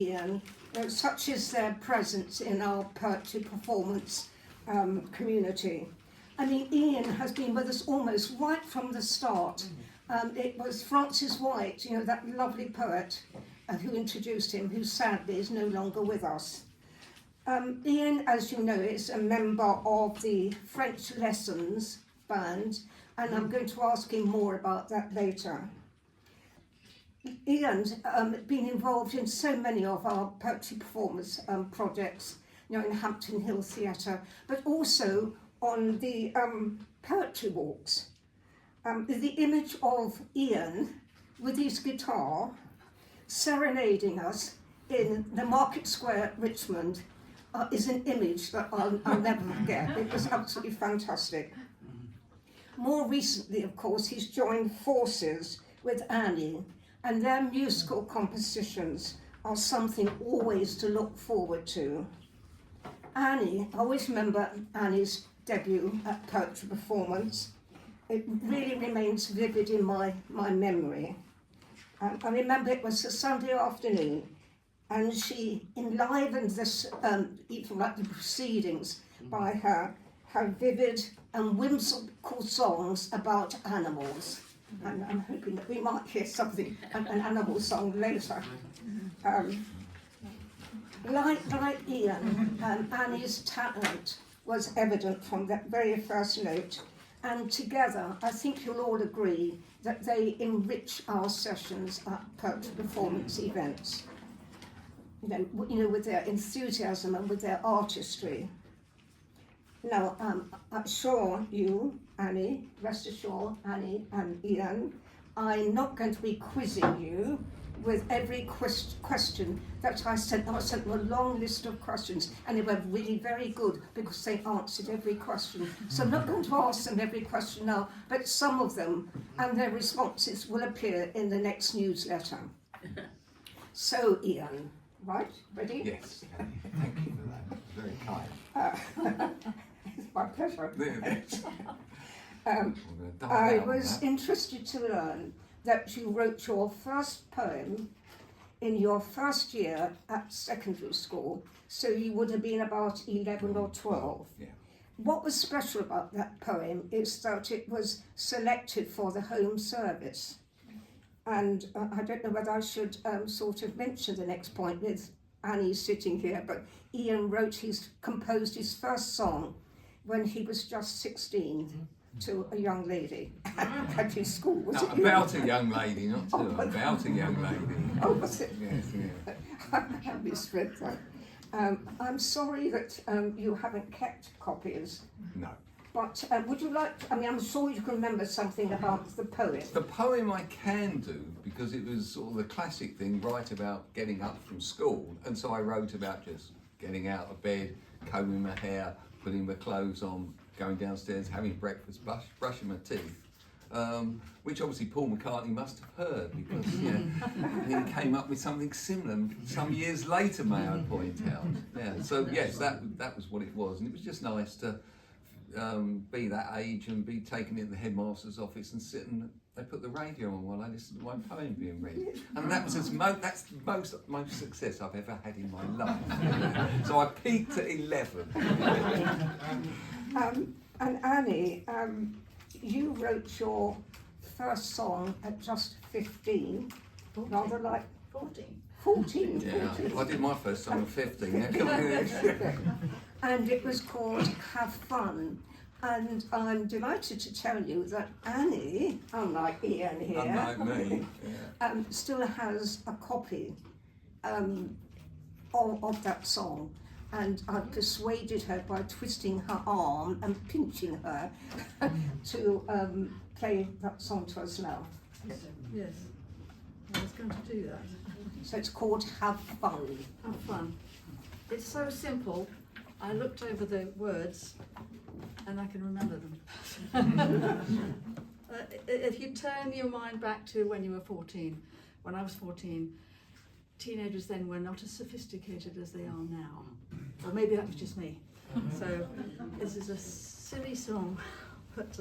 Ian, such is their presence in our poetry performance community. I mean, Ian has been with us almost right from the start. It was Francis White, you know, that lovely poet who introduced him, who sadly is no longer with us. Ian, as you know, is a member of the French Lessons band, and I'm going to ask him more about that later. Ian's been involved in so many of our poetry performance projects, you know, in Hampton Hill Theatre, but also on the poetry walks. The image of Ian with his guitar serenading us in the Market Square, Richmond, is an image that I'll never forget. It was absolutely fantastic. More recently, of course, he's joined forces with Annie, and their musical compositions are something always to look forward to. Annie, I always remember Annie's debut at poetry performance. It really remains vivid in my memory. I remember it was a Sunday afternoon, and she enlivened this, even like the proceedings, by her vivid and whimsical songs about animals. And I'm hoping that we might hear something, an animal song later. Like Ian, Annie's talent was evident from that very first note, and together I think you'll all agree that they enrich our sessions at poetry performance events. You know, with their enthusiasm and with their artistry. Now, I'm sure you, Annie, rest assured, Annie and Ian, I'm not going to be quizzing you with every question that I sent. I sent them a long list of questions, and they were really very good because they answered every question. So I'm not going to ask them every question now, but some of them and their responses will appear in the next newsletter. So, Ian, right? Ready? Yes, thank you for that. Very kind. It's my pleasure. I was interested to learn that you wrote your first poem in your first year at secondary school, so you would have been about 11 or 12. Yeah. What was special about that poem is that it was selected for the home service. And I don't know whether I should sort of mention the next point with Annie sitting here, but Ian composed his first song when he was just 16 to a young lady at his school. Was it about a young lady, not to about a young lady. Oh, was it? Yes, yeah. I misread that. I'm sorry that you haven't kept copies. No. But would you like, I'm sure you can remember something about the poem. The poem I can do, because it was sort of the classic thing, write about getting up from school, and so I wrote about just getting out of bed, combing my hair, putting my clothes on, going downstairs, having breakfast, brushing my teeth, which obviously Paul McCartney must have heard, because he came up with something similar some years later, may I point out. Yeah, so yes, that was what it was, and it was just nice to be that age and be taken in the headmaster's office and sit and they put the radio on while I listened to my poem being read, and that was that's the most success I've ever had in my life. So I peaked at 11. And Annie, you wrote your first song at just 15, 14. rather like 14. 14. Yeah, 14. I did my first song at 15. And it was called Have Fun. And I'm delighted to tell you that Annie, unlike Ian here, unlike me, still has a copy of that song. And I've persuaded her by twisting her arm and pinching her to play that song to us now. Yes, I was going to do that. So it's called Have Fun. Have fun. It's so simple. I looked over the words and I can remember them. If you turn your mind back to when you were 14, when I was 14, teenagers then were not as sophisticated as they are now. Or maybe that was just me. So this is a silly song, but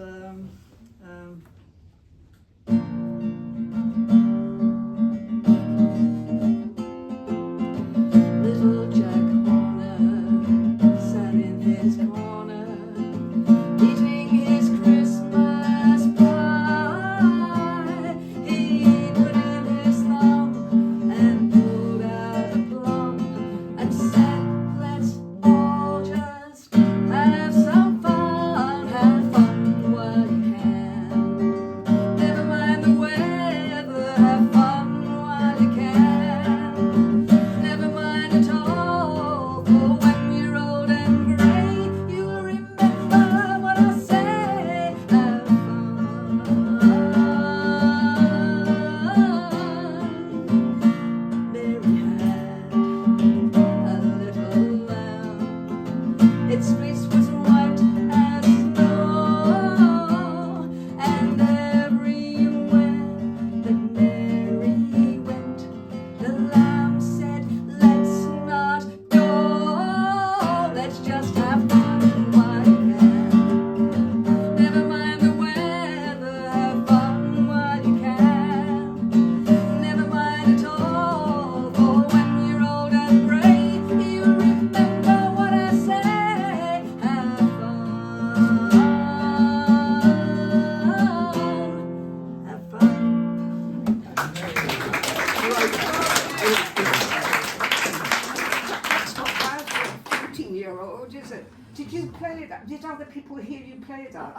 play that? Did other people hear you play that?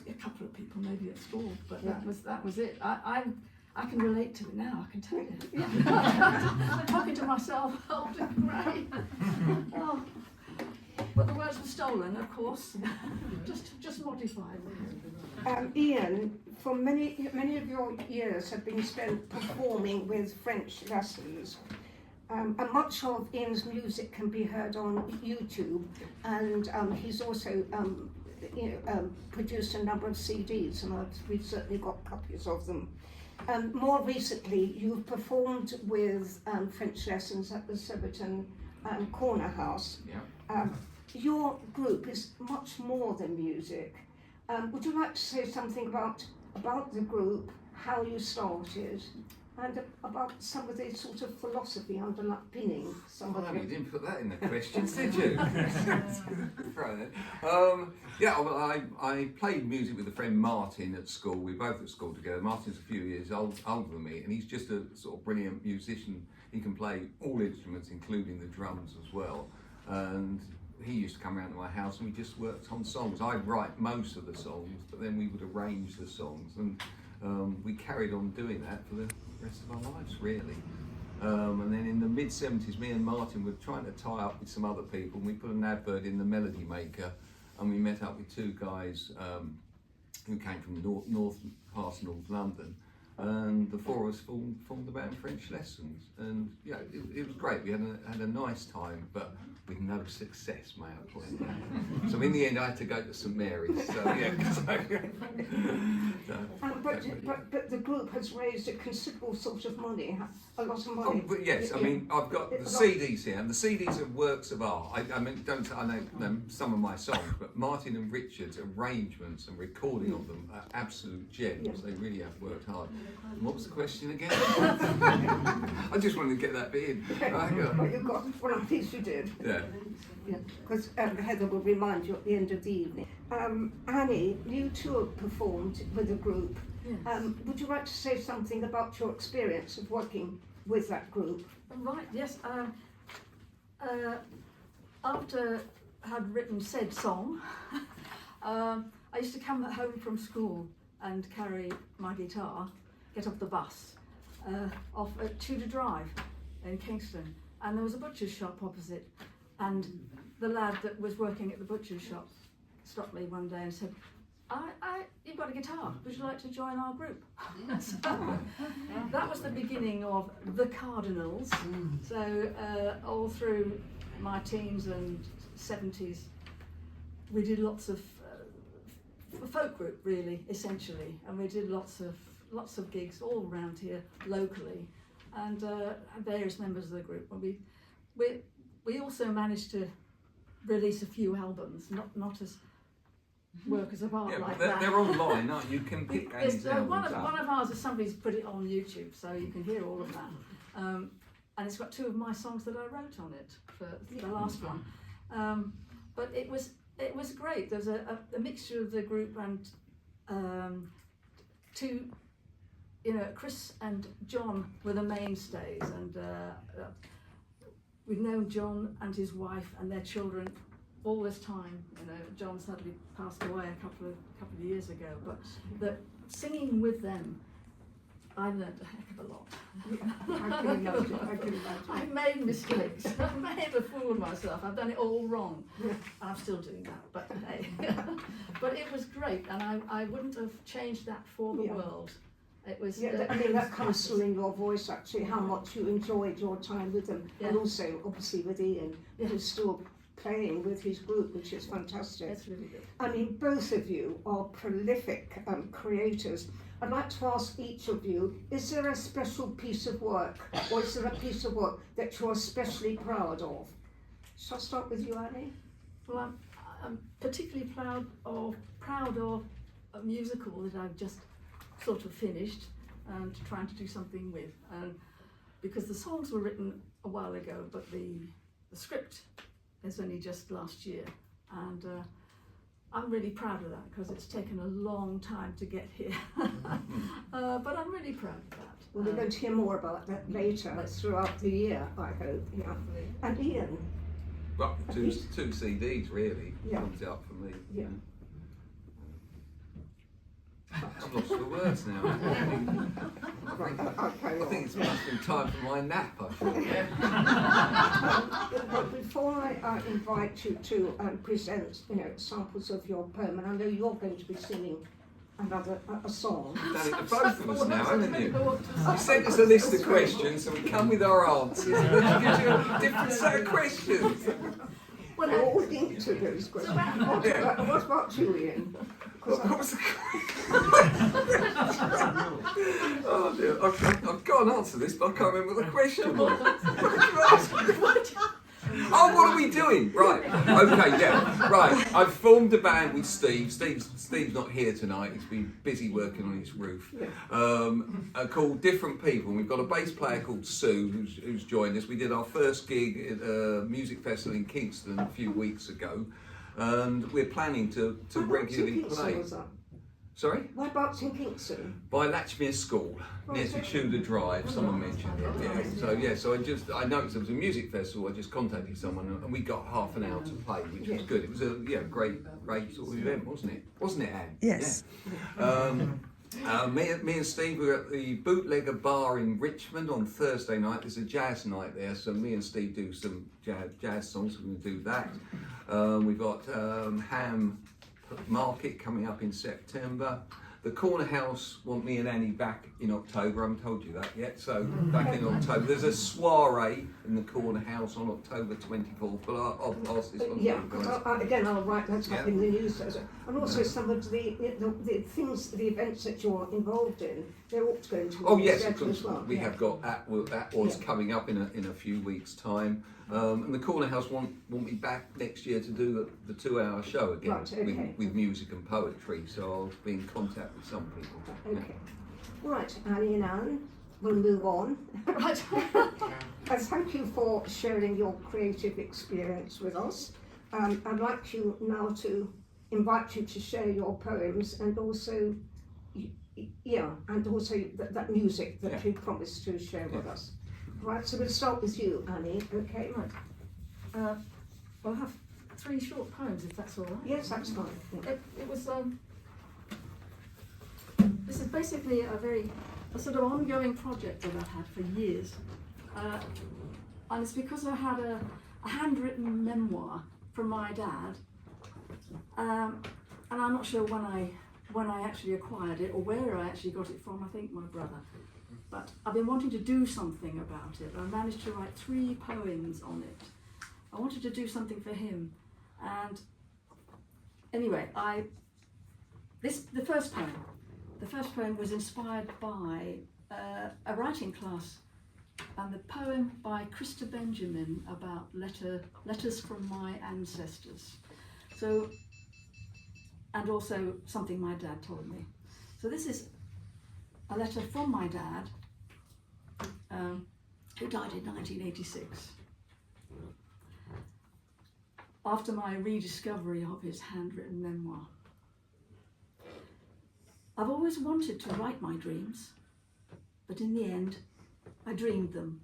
A couple of people maybe at school, but that was it. I can relate to it now, I can tell you. I'm talking to myself, old and grey. Oh. But the words were stolen, of course, just modified. Ian, for many of your years have been spent performing with French lessons. And much of Ian's music can be heard on YouTube, and he's also produced a number of CDs, and we've certainly got copies of them. More recently, you've performed with French lessons at the Surbiton Corner House. Yeah. Your group is much more than music. Would you like to say something about the group, how you started, and about some of the sort of philosophy underpinning some of You it? didn't put that in the questions, did you? Right. Well, I played music with a friend Martin at school. We were both at school together. Martin's a few years older than me, and he's just a sort of brilliant musician. He can play all instruments, including the drums as well. And he used to come around to my house and we just worked on songs. I'd write most of the songs, but then we would arrange the songs, and we carried on doing that for the rest of our lives, really. And then in the mid-70s, me and Martin were trying to tie up with some other people, and we put an advert in the Melody Maker, and we met up with two guys who came from north parts of North London, and the four of us formed the band French Lessons, and yeah, it was great. We had a nice time, but with no success, may I point out. So in the end, I had to go to St Mary's. So yeah. But the group has raised a considerable sort of money, a lot of money. Oh, but yes, I mean, I've got the CDs here, and the CDs are works of art. I mean, I know some of my songs, but Martin and Richard's arrangements and recording of them are absolute gems. Yeah. They really have worked hard. And what was the question again? I just wanted to get that bit in. Well, you got one of these you did. Yeah. Because Heather will remind you at the end of the evening. Annie, you too have performed with a group. Yes. Would you like to say something about your experience of working with that group? Right, yes. After I had written said song, I used to come home from school and carry my guitar, get off the bus, off at Tudor Drive in Kingston, and there was a butcher's shop opposite, and the lad that was working at the butcher's shop stopped me one day and said, you've got a guitar, would you like to join our group? So that was the beginning of the Cardinals. So all through my teens and 70s, we did lots of folk group, really, essentially, and we did lots of gigs all around here locally, and various members of the group. And we also managed to release a few albums, not as workers of art like that. They're online, aren't you? You can pick Annie's albums one up. of ours is somebody's put it on YouTube, so you can hear all of that. And it's got two of my songs that I wrote on it for the last one. But it was great. There's a mixture of the group and two, Chris and John were the mainstays, and we've known John and his wife and their children all this time. John sadly passed away a couple of years ago, but the singing with them, I learned a heck of a lot. I can imagine. I've made mistakes. I've made a fool of myself. I've done it all wrong. And I'm still doing that, but hey. But it was great, and I wouldn't have changed that for the world. It was. Yeah, I mean, that comes through in your voice, actually, how much you enjoyed your time with them, and also, obviously, with Ian, who's still playing with his group, which is fantastic. That's really good. I mean, both of you are prolific creators. I'd like to ask each of you, is there a special piece of work, or is there a piece of work that you're especially proud of? Shall I start with you, Annie? Well, I'm particularly proud of a musical that I've just sort of finished and trying to do something with. Because the songs were written a while ago, but the script is only just last year, and I'm really proud of that because it's taken a long time to get here. But I'm really proud of that. Well, we're going to hear more about that later throughout the year, I hope. Yeah. And Ian? Well, two CDs really Yeah. comes out for me. Yeah. I've lost the words now. Right, I'll carry I think on. it's must be time for my nap, I feel. But before I invite you to present, samples of your poem, and I know you're going to be singing a song. Done it to both of us now, haven't you? You sent us a list of questions, so we come with our answers, and then we give you a different set of questions. Well, they're all linked to those questions. What about you, Ian? What was the Oh dear, I've got an answer to this, but I can't remember what the question was. Oh, what are we doing? Right, okay, yeah, right. I've formed a band with Steve. Steve's not here tonight, he's been busy working on his roof. Called Different People. And we've got a bass player called Sue who's joined us. We did our first gig at a music festival in Kingston a few weeks ago. And we're planning to regularly play. Was that? Sorry? Whereabouts in Kingston? By Latchmere School, near to Tudor Drive. Someone mentioned it. Yeah. So I noticed there was a music festival. I just contacted someone, and we got half an hour to play, which was good. It was a great sort of event, wasn't it? Wasn't it, Anne? Yes. Yeah. Me and Steve were at the Bootlegger Bar in Richmond on Thursday night. There's a jazz night there, so me and Steve do some jazz songs. We're going to do that. We've got Ham Market coming up in September. The Corner House want me and Annie back in October. I haven't told you that yet, so back in October. There's a soiree in the Corner House on October 24th, but I'll pass this on to you guys. Again, I'll write that up in the newsletter. And also some of the things, the events that you're involved in, they're all going to be Oh yes, of scheduled course. as well. We have got Atwas coming up in a few weeks' time. And the Corner House want me back next year to do the 2-hour show again, Right, okay. with music and poetry, so I'll be in contact with some people. Okay. Right, Annie and Anne, we'll move on. Right. And thank you for sharing your creative experience with us. I'd like you now to invite you to share your poems and also, that music that you promised to share with us. Right, so we'll start with you, Annie, okay? Right. Well, I have 3 short poems, if that's all right. Yes, that's fine. Yeah. It was, this is basically a sort of ongoing project that I've had for years. And it's because I had a handwritten memoir from my dad. And I'm not sure when I actually acquired it or where I actually got it from. I think my brother. But I've been wanting to do something about it. I managed to write 3 poems on it. I wanted to do something for him. And anyway, the first poem was inspired by a writing class, and the poem by Krista Benjamin about letters from my ancestors. So, and also something my dad told me. So this is a letter from my dad, who died in 1986. After my rediscovery of his handwritten memoir. I've always wanted to write my dreams, but in the end, I dreamed them.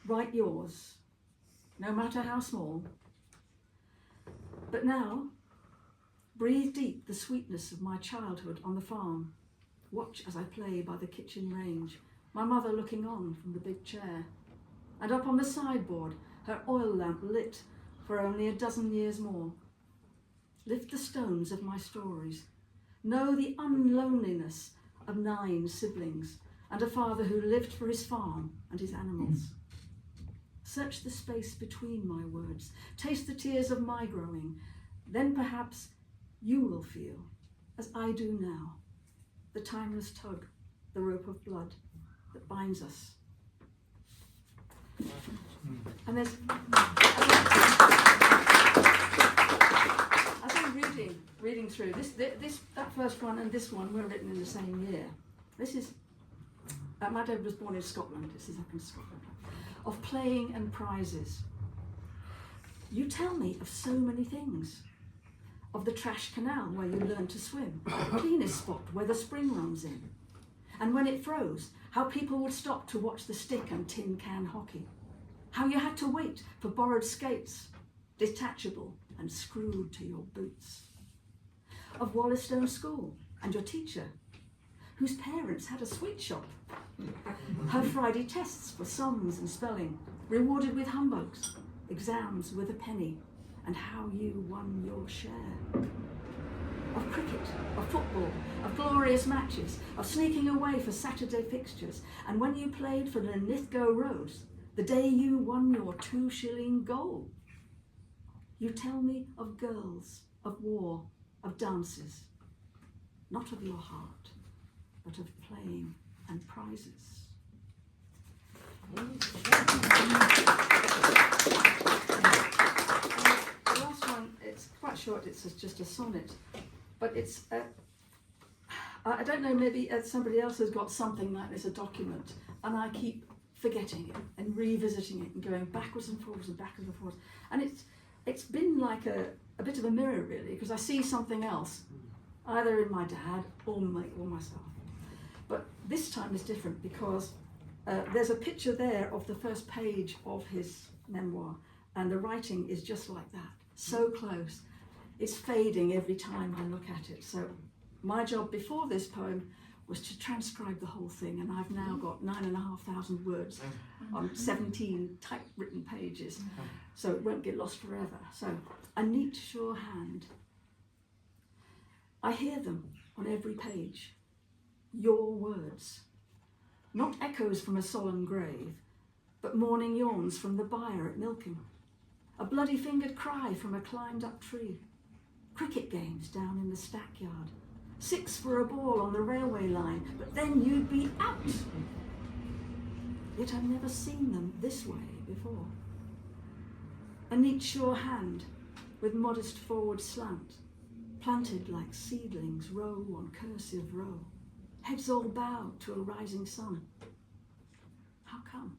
Write yours, no matter how small. But now, breathe deep the sweetness of my childhood on the farm. Watch as I play by the kitchen range, my mother looking on from the big chair. And up on the sideboard, her oil lamp lit for only a dozen years more. Lift the stones of my stories. Know the unloneliness of 9 siblings and a father who lived for his farm and his animals. Search the space between my words. Taste the tears of my growing. Then perhaps you will feel, as I do now, the timeless tug, the rope of blood that binds us. And there's, as I'm reading through that first one and this one were written in the same year. This is, my dad was born in Scotland. This is up in Scotland. Of playing and prizes. You tell me of so many things. Of the trash canal where you learn to swim, the cleanest spot where the spring runs in. And when it froze, how people would stop to watch the stick and tin can hockey. How you had to wait for borrowed skates, detachable and screwed to your boots. Of Wallystone School and your teacher, whose parents had a sweet shop. Her Friday tests for sums and spelling, rewarded with humbugs, exams with a penny, and how you won your share. Of cricket, of football, of glorious matches, of sneaking away for Saturday fixtures, and when you played for Linlithgow Rose, the day you won your 2-shilling goal. You tell me of girls, of war, of dances, not of your heart, but of playing and prizes. The last one, it's quite short, it's just a sonnet, but it's, I don't know, maybe somebody else has got something like this, a document, and I keep forgetting it and revisiting it and going backwards and forwards and backwards and forwards. And it's been like a bit of a mirror, really, because I see something else, either in my dad or myself. But this time is different because there's a picture there of the first page of his memoir, and the writing is just like that, so close. It's fading every time I look at it. So my job before this poem was to transcribe the whole thing, and I've now got 9,500 words on 17 typewritten pages, so it won't get lost forever. So, a neat sure hand. I hear them on every page, your words, not echoes from a solemn grave, but morning yawns from the byre at milking, a bloody-fingered cry from a climbed-up tree, cricket games down in the stackyard, 6 for a ball on the railway line, but then you'd be out. Yet I've never seen them this way before. A neat sure hand with modest forward slant, planted like seedlings row on cursive row, heads all bowed to a rising sun. How come?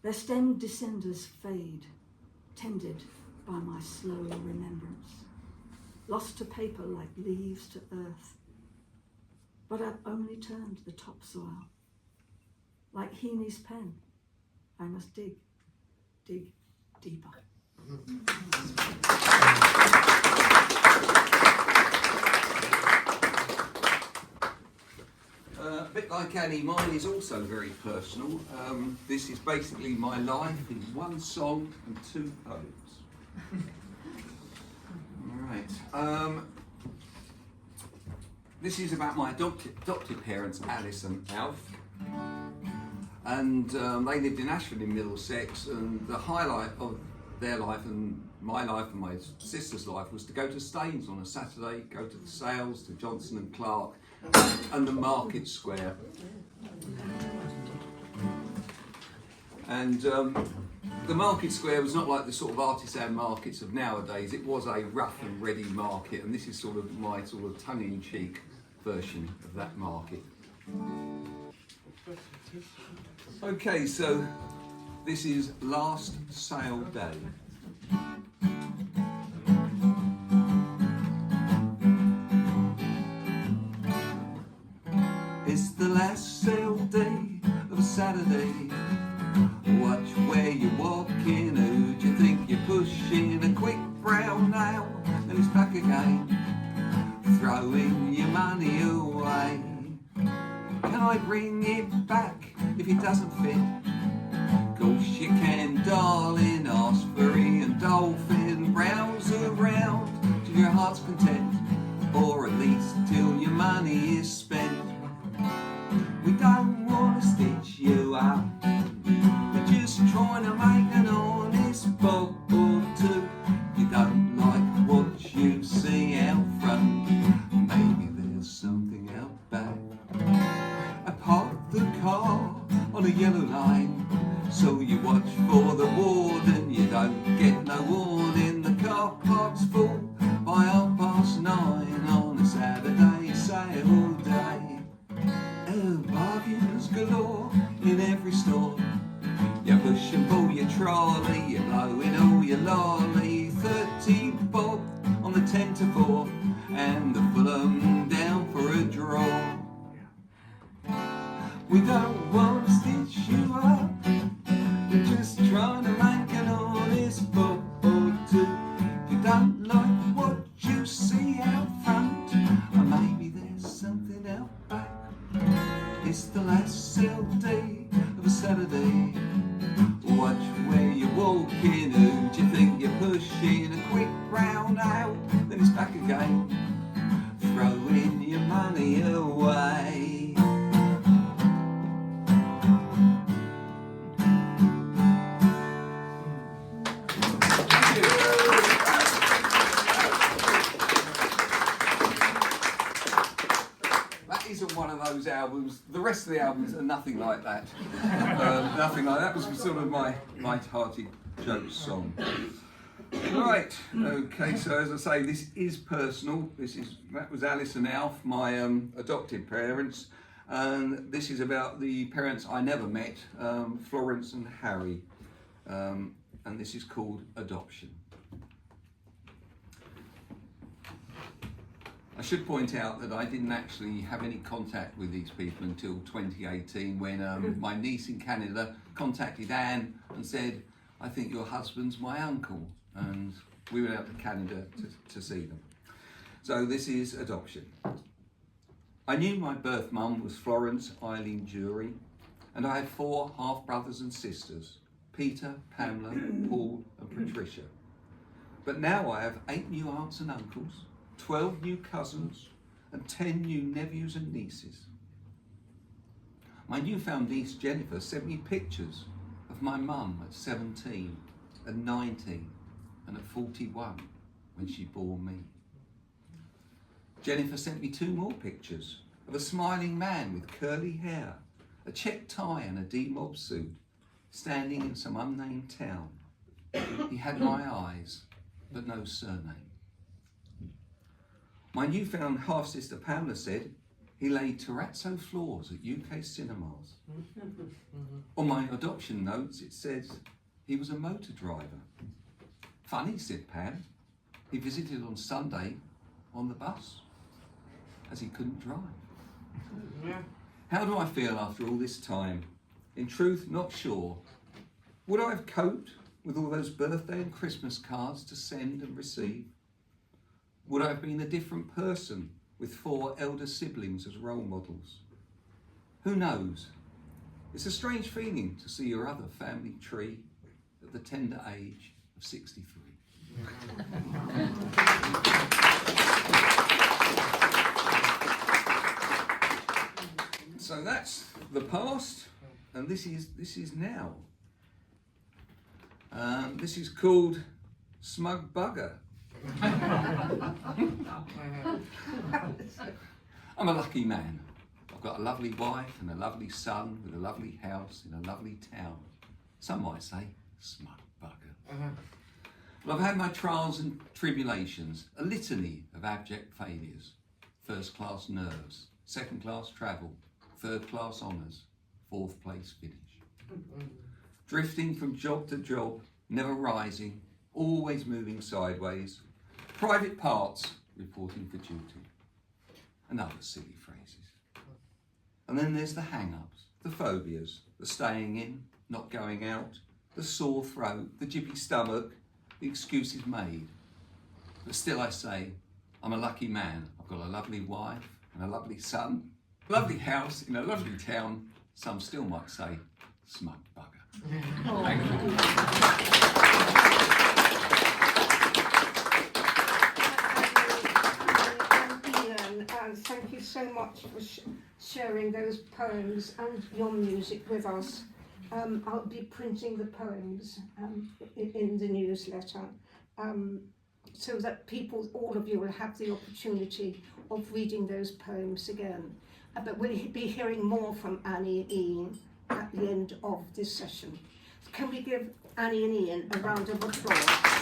Their stemmed descenders fade, tended by my slow remembrance, lost to paper like leaves to earth. But I've only turned the topsoil. Like Heaney's pen, I must dig deeper. A bit like Annie, mine is also very personal. This is basically my life in one song and 2 poems. Alright. This is about my adopted parents, Alice and Alf. And they lived in Ashford in Middlesex, and the highlight of their life and my life and my sister's life was to go to Staines on a Saturday, go to the sales, to Johnson and Clark, and the Market Square. And the Market Square was not like the sort of artisan markets of nowadays. It was a rough and ready market, and this is sort of my sort of tongue-in-cheek version of that market. Okay, so this is Last Sale Day. It's the last sale day of a Saturday. Watch where you're walking, who do you think you're pushing? A quick brown nail and it's back again, throwing your money away. Can I bring it back if it doesn't fit? Course you can, darling, ask for Lee-Dolphin, browse around till your heart's content, or at least till your money is spent. We don't want to stitch you up, we're just trying to make an honest bob or two. You don't like what you see out front, maybe there's something out back. I parked the car on a yellow line, so you watch for the warden, you don't get no warning. The car park's full by 9:30 on a Saturday sale day. Oh, bargains galore in every store. You push and pull your trolley, you're blowing all your lolly. 30 bob on the 10 to 4, and the Fulham down for a draw. We don't want to stitch you up, They're just trying to make an honest buck or two. If you don't like what you see out front, or maybe there's something out back. It's the last sale day of a Saturday. Watch where you're walking, who do you think you're pushing? A quick round out, then it's back again, throwing your money away. Isn't one of those albums. The rest of the albums are nothing like that. Nothing like that. Was sort of my light-hearted joke song. Right. Okay. So as I say, this is personal. That was Alice and Alf, my adopted parents, and this is about the parents I never met, Florence and Harry, and this is called Adoption. I should point out that I didn't actually have any contact with these people until 2018 when my niece in Canada contacted Anne and said, I think your husband's my uncle, and we went out to Canada to see them. So this is Adoption. I knew my birth mum was Florence Eileen Jury, and I had 4 half-brothers and sisters, Peter, Pamela, Paul and Patricia. But now I have 8 new aunts and uncles, 12 new cousins and 10 new nephews and nieces. My newfound niece Jennifer sent me pictures of my mum at 17, at 19 and at 41 when she bore me. Jennifer sent me 2 more pictures of a smiling man with curly hair, a check tie and a D-mob suit, standing in some unnamed town. He had my eyes, but no surname. My newfound half-sister Pamela said he laid terrazzo floors at UK cinemas. On my adoption notes it says he was a motor driver. Funny, said Pam. He visited on Sunday on the bus, as he couldn't drive. How do I feel after all this time? In truth, not sure. Would I have coped with all those birthday and Christmas cards to send and receive? Would I have been a different person with 4 elder siblings as role models? Who knows? It's a strange feeling to see your other family tree at the tender age of 63. So that's the past, and this is now. This is called Smug Bugger. I'm a lucky man. I've got a lovely wife and a lovely son with a lovely house in a lovely town. Some might say, smug bugger. But I've had my trials and tribulations, a litany of abject failures. 1st class nerves, 2nd class travel, 3rd class honours, 4th place finish. Drifting from job to job, never rising, always moving sideways. Private parts, reporting for duty, and other silly phrases. And then there's the hang-ups, the phobias, the staying in, not going out, the sore throat, the jippy stomach, the excuses made. But still I say, I'm a lucky man. I've got a lovely wife and a lovely son, lovely house in a lovely town. Some still might say, smug bugger. Thank you. And thank you so much for sharing those poems and your music with us. I'll be printing the poems in the newsletter so that all of you will have the opportunity of reading those poems again. But we'll be hearing more from Annie and Ian at the end of this session. Can we give Annie and Ian a round of applause?